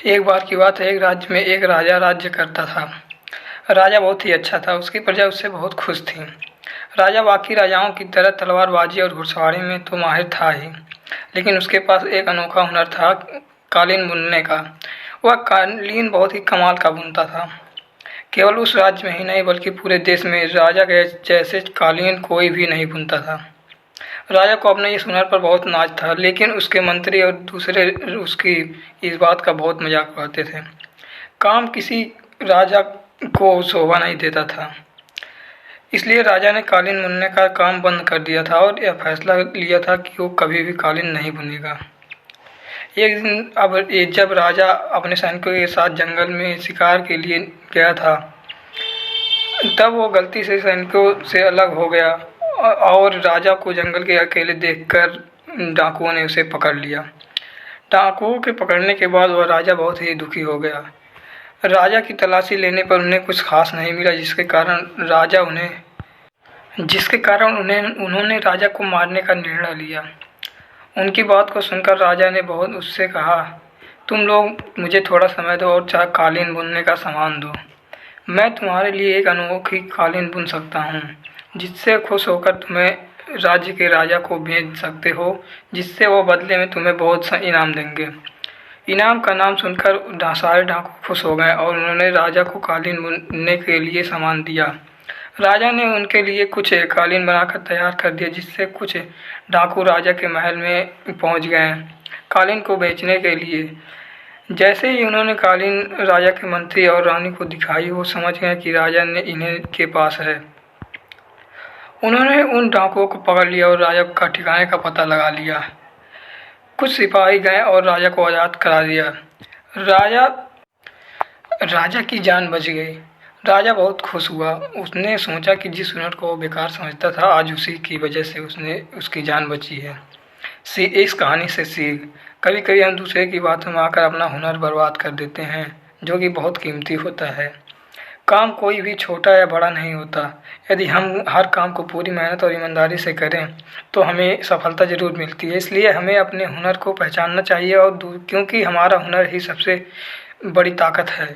एक बार की बात है, एक राज्य में एक राजा राज्य करता था। राजा बहुत ही अच्छा था, उसकी प्रजा उससे बहुत खुश थी। राजा बाकी राजाओं की तरह तलवारबाजी और घुड़सवारी में तो माहिर था ही, लेकिन उसके पास एक अनोखा हुनर था, कालीन बुनने का। वह कालीन बहुत ही कमाल का बुनता था। केवल उस राज्य में ही नहीं बल्कि पूरे देश में राजा के जैसे कालीन कोई भी नहीं बुनता था। राजा को अपने इस हुनर पर बहुत नाज था, लेकिन उसके मंत्री और दूसरे उसकी इस बात का बहुत मजाक उड़ाते थे। काम किसी राजा को शोभा नहीं देता था, इसलिए राजा ने कालीन बुनने का काम बंद कर दिया था और यह फैसला लिया था कि वो कभी भी कालीन नहीं बुनेगा। एक दिन जब राजा अपने सैनिकों के साथ जंगल में शिकार के लिए गया था, तब वो गलती से सैनिकों से अलग हो गया और राजा को जंगल के अकेले देखकर डाकुओं ने उसे पकड़ लिया। डाकुओं के पकड़ने के बाद वह राजा बहुत ही दुखी हो गया। राजा की तलाशी लेने पर उन्हें कुछ खास नहीं मिला, जिसके कारण उन्होंने राजा को मारने का निर्णय लिया। उनकी बात को सुनकर राजा ने बहुत उससे कहा, तुम लोग मुझे थोड़ा समय दो और चाहे कालीन बुनने का सामान दो। मैं तुम्हारे लिए एक अनोखी कालीन बुन सकता हूँ, जिससे खुश होकर तुम्हें राज्य के राजा को भेज सकते हो, जिससे वो बदले में तुम्हें बहुत सा इनाम देंगे। इनाम का नाम सुनकर सारे डाकू खुश हो गए और उन्होंने राजा को कालीन बुनने के लिए सामान दिया। राजा ने उनके लिए कुछ कालीन बनाकर तैयार कर दिया, जिससे कुछ डाकू राजा के महल में पहुंच गए कालीन को बेचने के लिए। जैसे ही उन्होंने कालीन राजा के मंत्री और रानी को दिखाई, वो समझ गए कि राजा ने इन्हें के पास है। उन्होंने उन डाकुओं को पकड़ लिया और राजा का ठिकाने का पता लगा लिया। कुछ सिपाही गए और राजा को आज़ाद करा दिया। राजा की जान बच गई। राजा बहुत खुश हुआ। उसने सोचा कि जिस हुनर को वो बेकार समझता था, आज उसी की वजह से उसकी जान बची है। इस कहानी से सीख, कभी कभी हम दूसरे की बातों में आकर अपना हुनर बर्बाद कर देते हैं, जो कि बहुत कीमती होता है। काम कोई भी छोटा या बड़ा नहीं होता। यदि हम हर काम को पूरी मेहनत और ईमानदारी से करें तो हमें सफलता ज़रूर मिलती है। इसलिए हमें अपने हुनर को पहचानना चाहिए, और क्योंकि हमारा हुनर ही सबसे बड़ी ताकत है।